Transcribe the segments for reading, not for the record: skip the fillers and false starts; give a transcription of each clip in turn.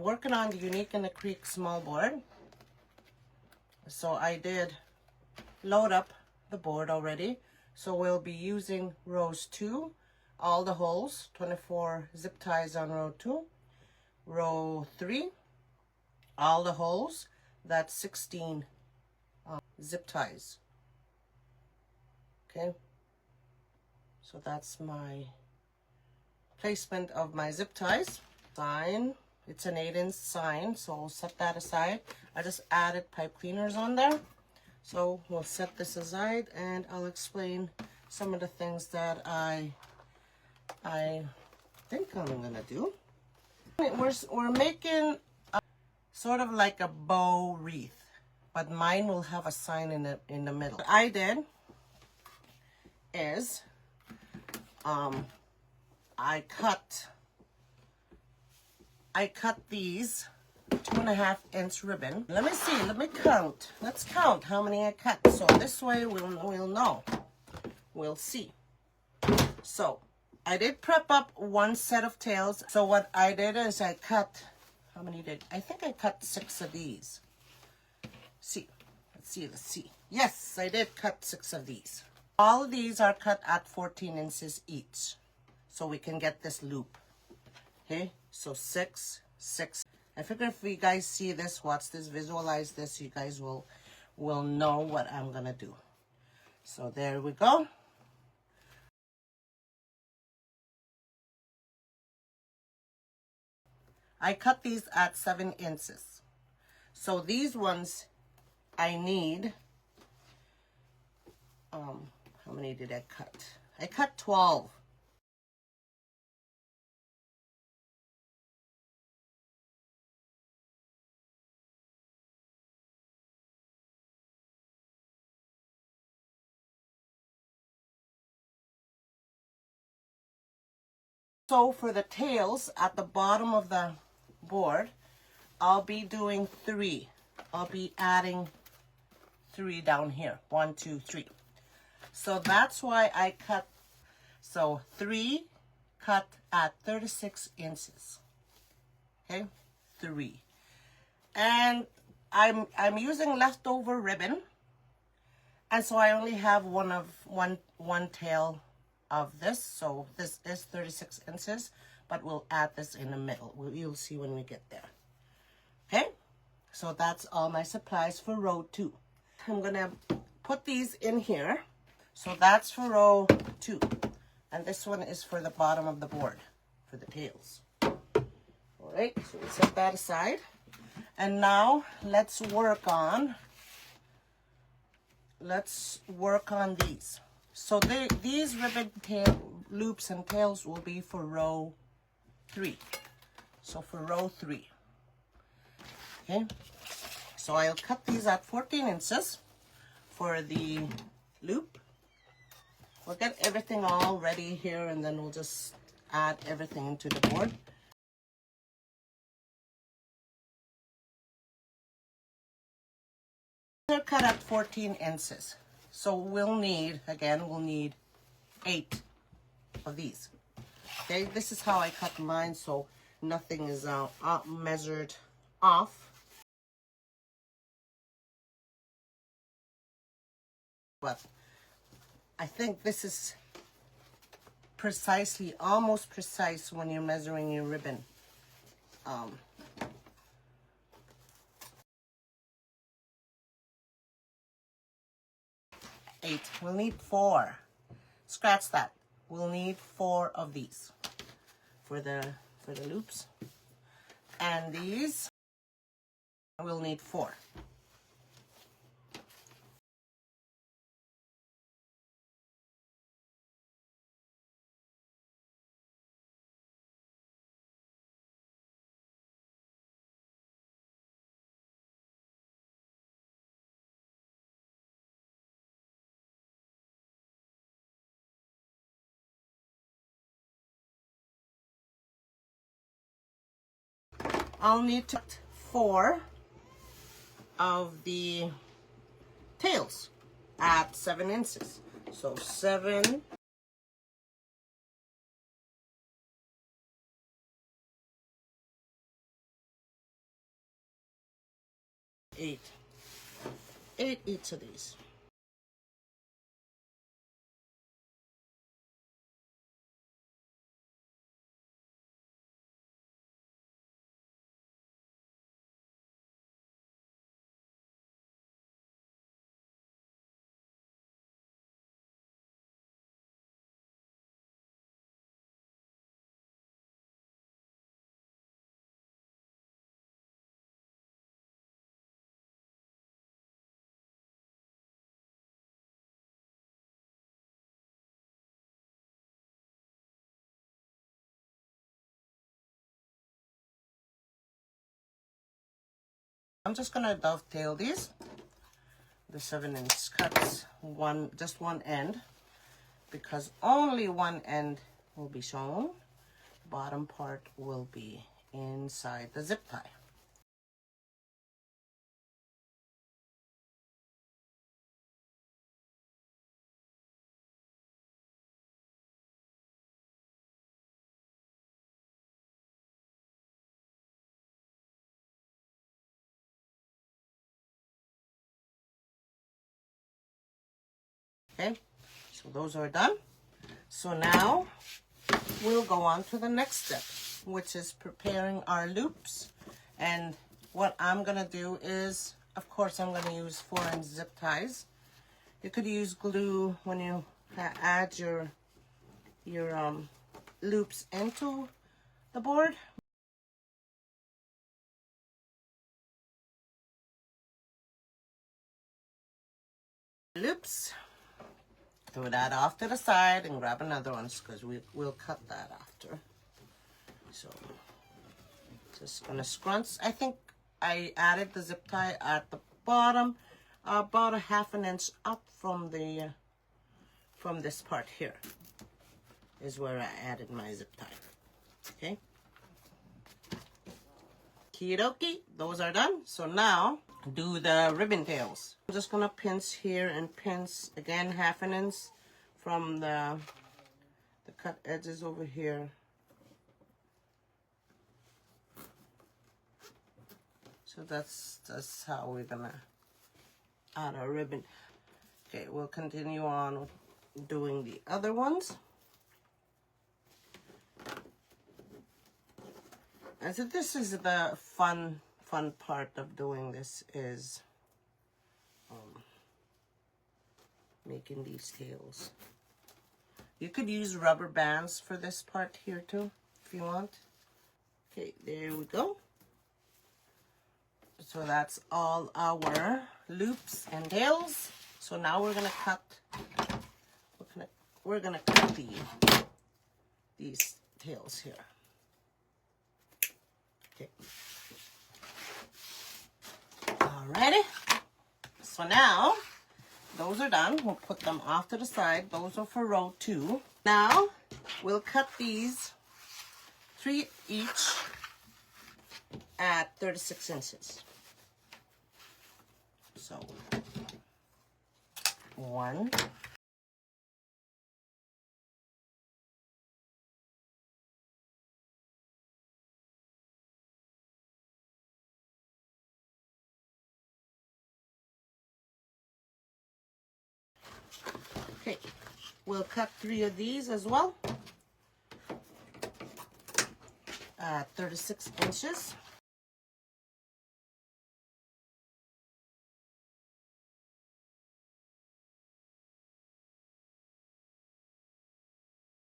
Working on the Unique and the Creek small board. So I did load up the board already. So we'll be using rows 2, all the holes, 24 zip ties on row 2. Row 3, all the holes, that's 16 zip ties. Okay, so that's my placement of my zip ties. Sign, it's an 8-inch sign, so I'll set that aside. I just added pipe cleaners on there, so we'll set this aside and I'll explain some of the things that I think I'm gonna do. We're making sort of like a bow wreath, but mine will have a sign in the middle. What I did is I cut these 2.5-inch ribbon. Let me see, let me count. Let's count how many I cut. So this way we'll know. We'll see. So I did prep up one set of tails. So what I did is I cut, how many did? I think I cut 6 of these. See, let's see. Yes, I did cut 6 of these. All of these are cut at 14 inches each, so we can get this loop. Okay, so 6, 6. I figure if you guys see this, watch this, visualize this, you guys will know what I'm gonna do. So there we go. I cut these at 7 inches. So these ones I need, how many did I cut? I cut 12. So for the tails at the bottom of the board, I'll be doing 3. I'll be adding 3 down here. 1, 2, 3. So that's why I cut, so 3 cut at 36 inches. Okay, 3. And I'm using leftover ribbon, and so I only have one tail of this. So this is 36 inches, but we'll add this in the middle. You'll see when we get there. Okay, so that's all my supplies for row 2. I'm gonna put these in here. So that's for row 2, and this one is for the bottom of the board for the tails. All right, so we'll set that aside, and now let's work on these. So these ribbon tail loops and tails will be for row 3. So for row 3. Okay, so I'll cut these at 14 inches for the loop. We'll get everything all ready here, and then we'll just add everything into the board. They're cut at 14 inches. So we'll need 8 of these. Okay, this is how I cut mine, so nothing is measured off. But I think this is precisely, almost precise when you're measuring your ribbon. 8. We'll need 4. Scratch that. We'll need 4 of these for the loops, and these we'll need 4. I'll need to cut 4 of the tails at 7 inches. So 7, 8 each of these. I'm just gonna dovetail these, the 7-inch cuts, just one end, because only one end will be shown. Bottom part will be inside the zip tie. Okay, so those are done. So now we'll go on to the next step, which is preparing our loops. And what I'm gonna do is, of course, I'm gonna use 4-inch zip ties. You could use glue when you add your loops into the board. Loops. Throw that off to the side and grab another one because we'll cut that after. So just gonna scrunch. I think I added the zip tie at the bottom, about a 1/2 inch up from this part here is where I added my zip tie. Okay. Okie, those are done. So now do the ribbon tails. I'm just gonna pinch here and pinch again 1/2 inch from the cut edges over here. So that's how we're gonna add our ribbon. Okay, we'll continue on with doing the other ones. And so this is the fun part of doing this, is making these tails. You could use rubber bands for this part here too, if you want. Okay, there we go. So that's all our loops and tails. So now we're gonna cut. We're gonna cut these tails here. Okay. Alrighty. So now those are done. We'll put them off to the side. Those are for row 2. Now we'll cut these 3 each at 36 inches. So 1. Okay, we'll cut 3 of these as well at 36 inches.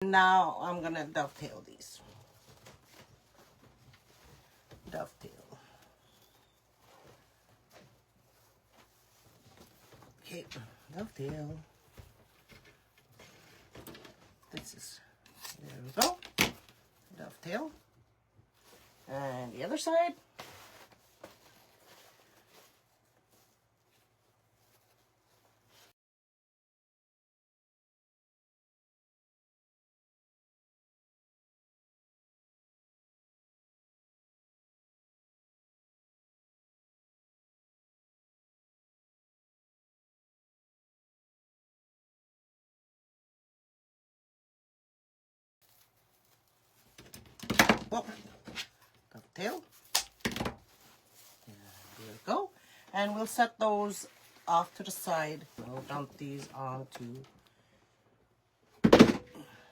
Now I'm gonna dovetail these. Dovetail. Okay, dovetail. This is, there we go. Dovetail. And the other side. Well, dovetail. There we go. And we'll set those off to the side. We'll dump these onto,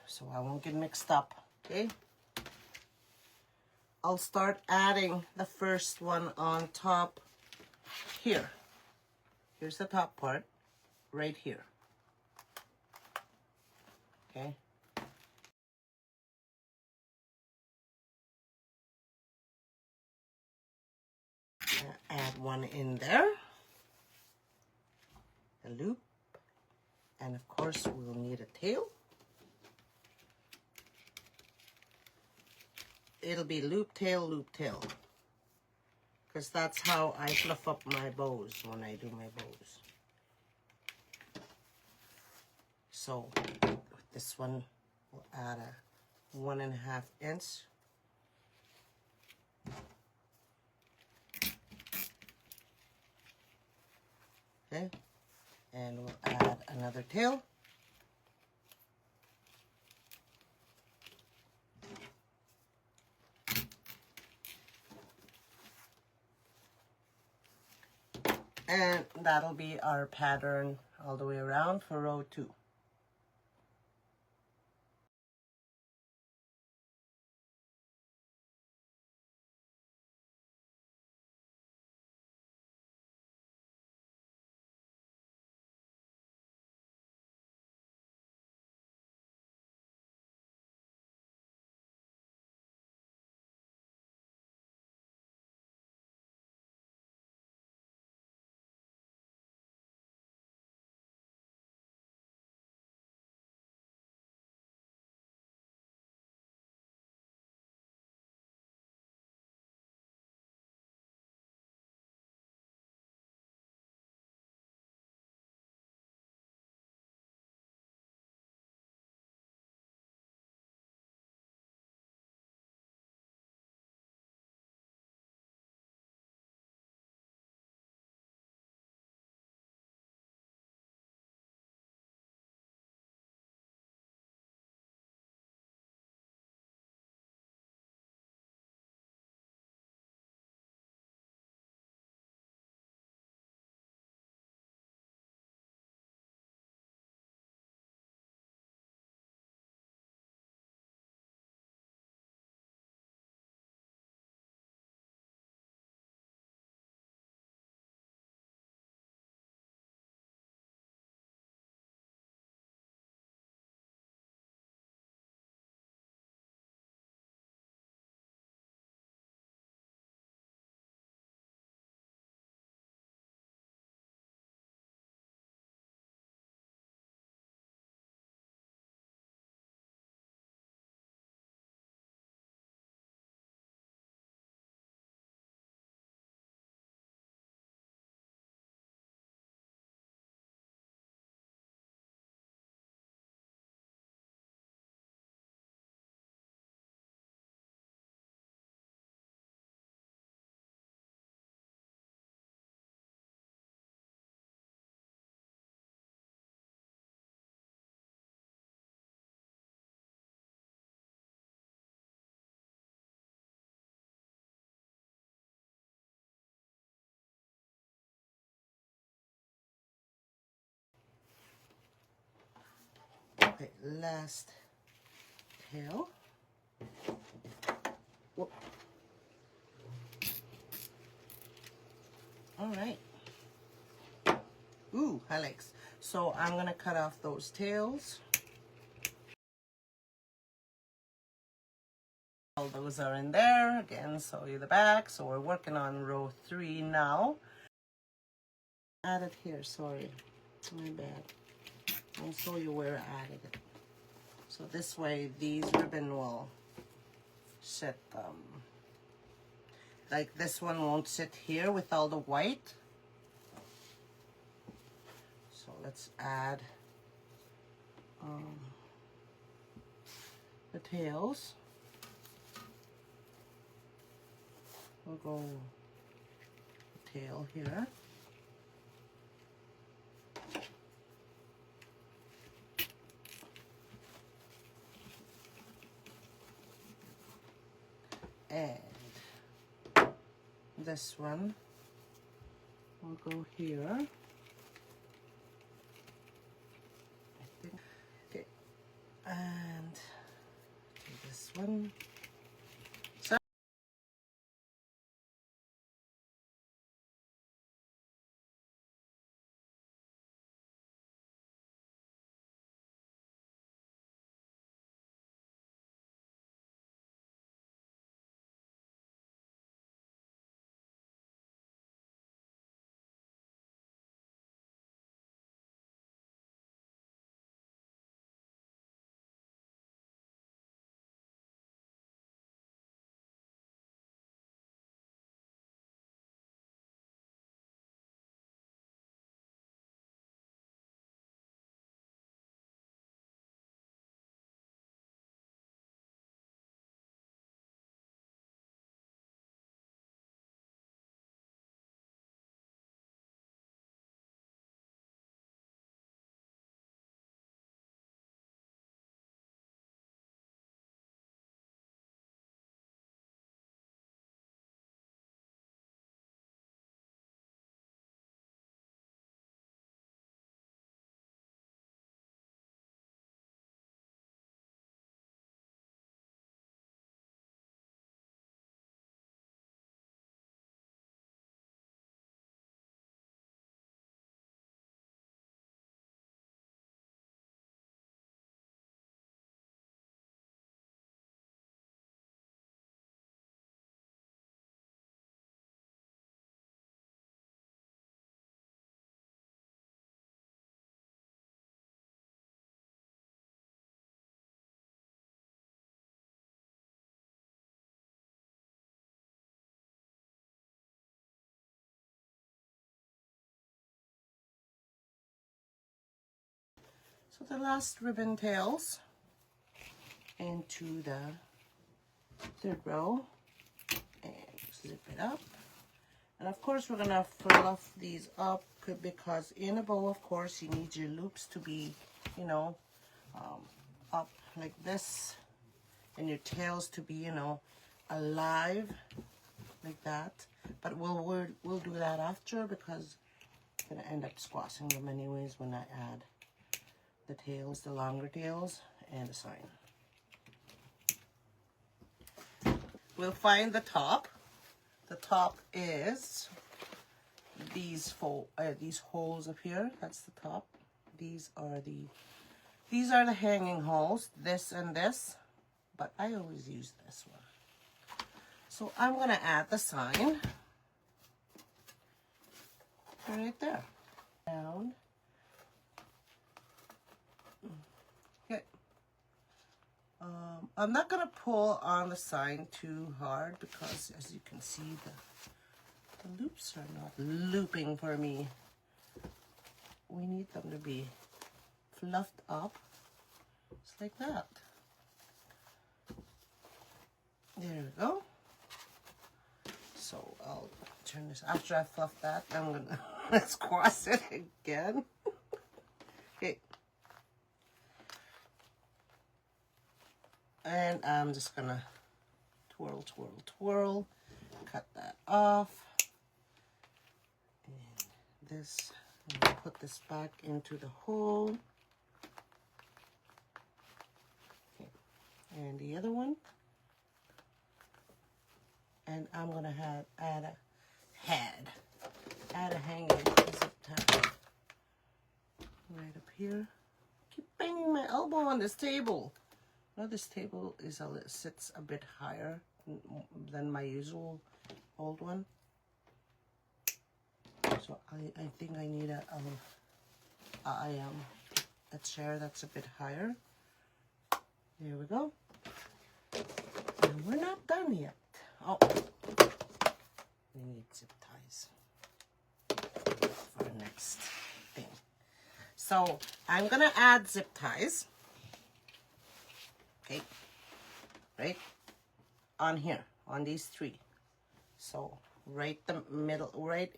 so I won't get mixed up, okay? I'll start adding the first one on top here. Here's the top part, right here, okay? Add one in there, a loop, and of course we'll need a tail. It'll be loop tail, because that's how I fluff up my bows when I do my bows. So with this one, we'll add a 1.5 inch. Okay, and we'll add another tail. And that'll be our pattern all the way around for row 2. Okay, last tail. Whoop. All right. Ooh, Alex. So I'm gonna cut off those tails. All those are in there. Again, show you the back. So we're working on row 3 now. Add it here, sorry. My bad. I'll show you where I added it. So this way, these ribbon will sit, like this one won't sit here with all the white. So let's add the tails. We'll go tail here. And this one I'll go here. I think. Okay, and do this one. So the last ribbon tails into the third row and zip it up. And of course we're gonna fluff these up because in a bow, of course, you need your loops to be, you know, up like this, and your tails to be, you know, alive like that. But we'll do that after because I'm gonna end up squashing them anyways when I add the tails, the longer tails, and the sign. We'll find the top. The top is these holes up here. That's the top. These are the hanging holes. This and this, but I always use this one. So I'm gonna add the sign right there. Down. Okay. I'm not gonna pull on the sign too hard because, as you can see, the loops are not looping for me. We need them to be fluffed up, just like that. There we go. So I'll turn this, after I fluff that, I'm gonna squash it again. Okay. And I'm just gonna twirl, twirl, twirl, cut that off. And this, I'm gonna put this back into the hole. Okay. And the other one. And I'm gonna add a hanging zip tie right up here. Keep banging my elbow on this table. Now this table sits a bit higher than my usual old one, so I think I need a chair that's a bit higher. There we go. And we're not done yet. Oh, we need zip ties for the next thing. So I'm gonna add zip ties. Okay, right on here, on these three. So right in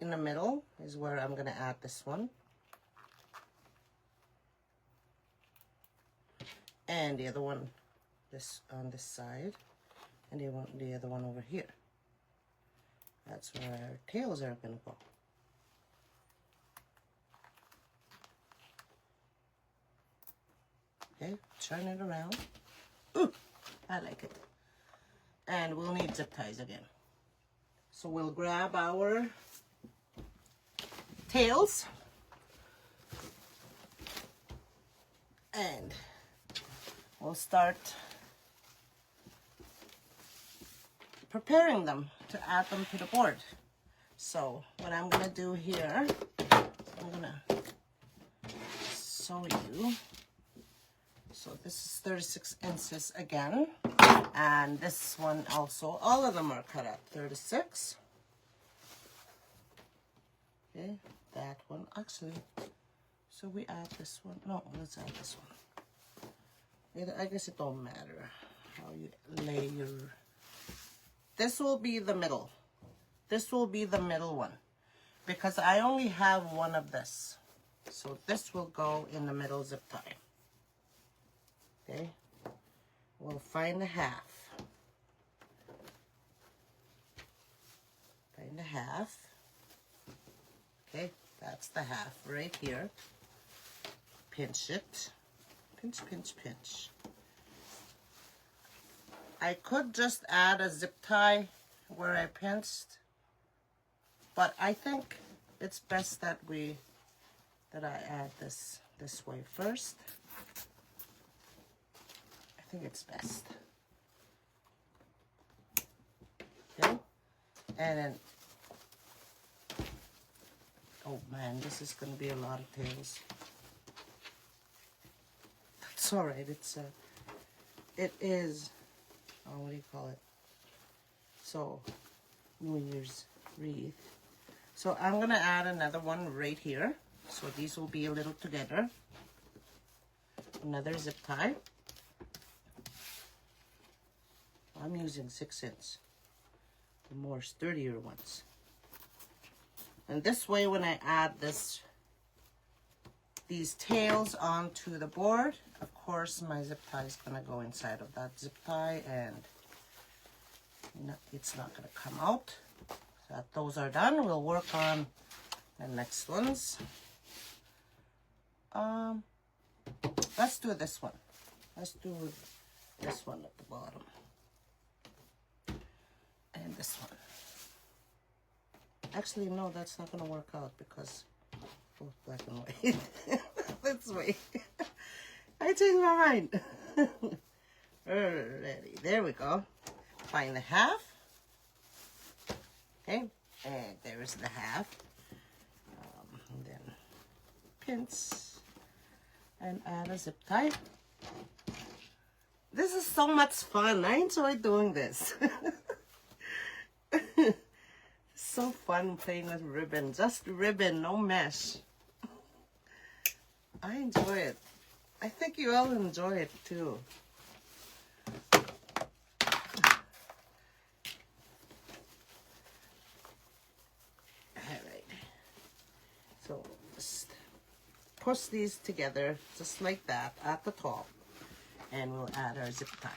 the middle is where I'm gonna add this one. And the other one, this on this side. And the other one over here. That's where our tails are gonna go. Okay, turn it around. Ooh, I like it. And we'll need zip ties again. So we'll grab our tails and we'll start preparing them to add them to the board. So what I'm gonna do here, I'm gonna show you. So this is 36 inches again, and this one also, all of them are cut at 36. Okay, that one actually, so we add this one. No, let's add this one. I guess it don't matter how you lay your, this will be the middle. This will be the middle one because I only have one of this. So this will go in the middle zip tie. Okay, we'll find the half. Find the half. Okay, that's the half right here. Pinch it. Pinch, pinch, pinch. I could just add a zip tie where I pinched, but I think it's best that I add this way first. I think it's best. Okay, and then, oh man, this is gonna be a lot of tails. That's all right. It is. Oh, what do you call it? So, New Year's wreath. So I'm gonna add another one right here. So these will be a little together. Another zip tie. I'm using 6 inch, the more sturdier ones. And this way, when I add these tails onto the board, of course my zip tie is gonna go inside of that zip tie, and it's not gonna come out. So that those are done, we'll work on the next ones. Let's do this one. Let's do this one at the bottom. And this one. Actually, no, that's not going to work out because both black and white. Let's wait. I changed my mind. Ready. There we go. Find the half. Okay. And there's the half. And then pinch and add a zip tie. This is so much fun. I enjoy doing this. So fun playing with ribbon. Just ribbon, no mesh. I enjoy it. I think you all enjoy it too. Alright. So just push these together just like that at the top. And we'll add our zip tie.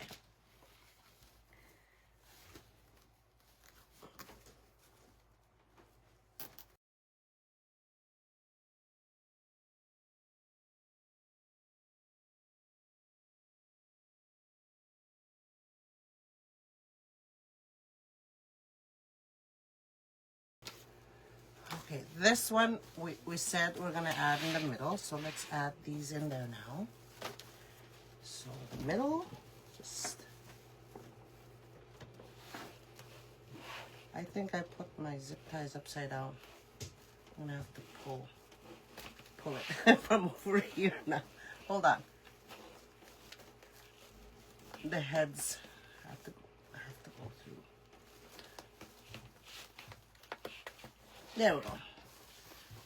Okay, this one we said we're gonna add in the middle, so let's add these in there now. So the middle, just, I think I put my zip ties upside down. I'm gonna have to pull it from over here now. Hold on. The heads have to go through. There we go.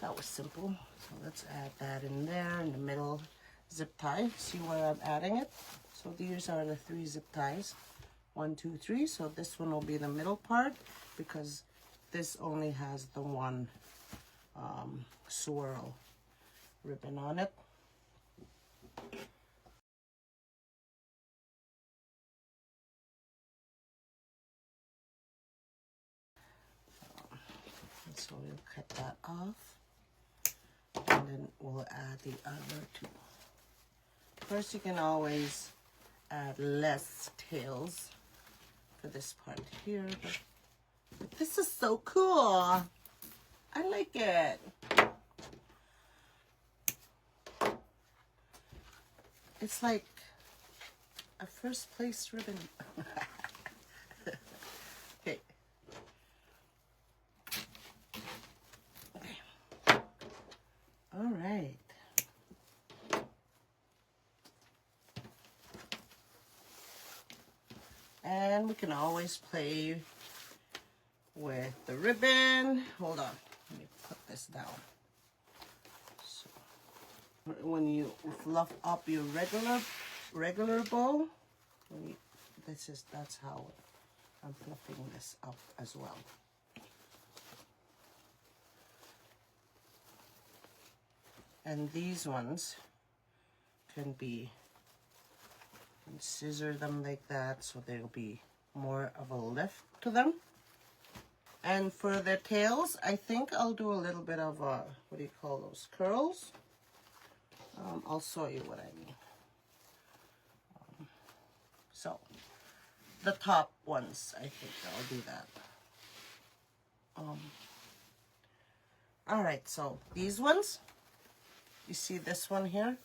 That was simple. So let's add that in there in the middle zip tie. See where I'm adding it? So these are the 3 zip ties. 1, 2, 3. So this one will be the middle part because this only has the one swirl ribbon on it. So we'll cut that off, and then we'll add the other 2. Of course, you can always add less tails for this part here, but this is so cool. I like it. It's like a first place ribbon. Okay. Okay. All right. And we can always play with the ribbon. Hold on, let me put this down. So when you fluff up your regular bow, that's how I'm fluffing this up as well. And these ones can be, and scissor them like that so there'll be more of a lift to them. And for the tails, I think I'll do a little bit of what do you call those, curls? I'll show you what I mean. So the top ones, I think I'll do that. All right, so these ones, you see this one here?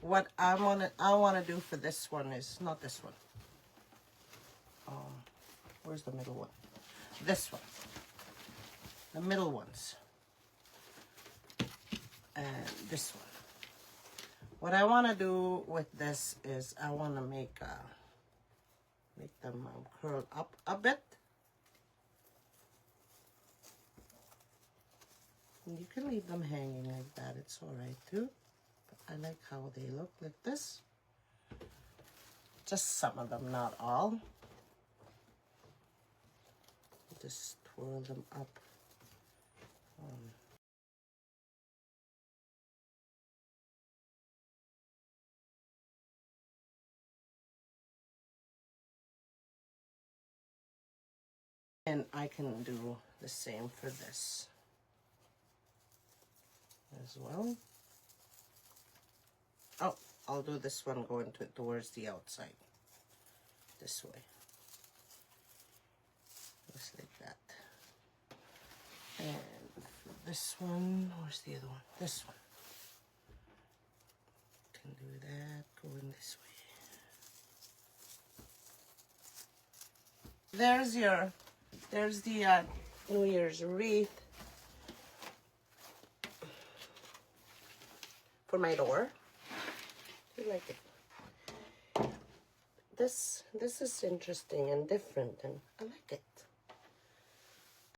What I wanna do for this one is not this one. Where's the middle one? This one. The middle ones. And this one. What I want to do with this is I want to make them curl up a bit. And you can leave them hanging like that. It's all right too. But I like how they look like this. Just some of them, not all. Just twirl them up. And I can do the same for this as well. Oh, I'll do this one going towards the outside. This way. Just like that. And for this one, where's the other one? This one. Can do that going this way. There's the New Year's wreath for my door. I like it. This is interesting and different, and I like it.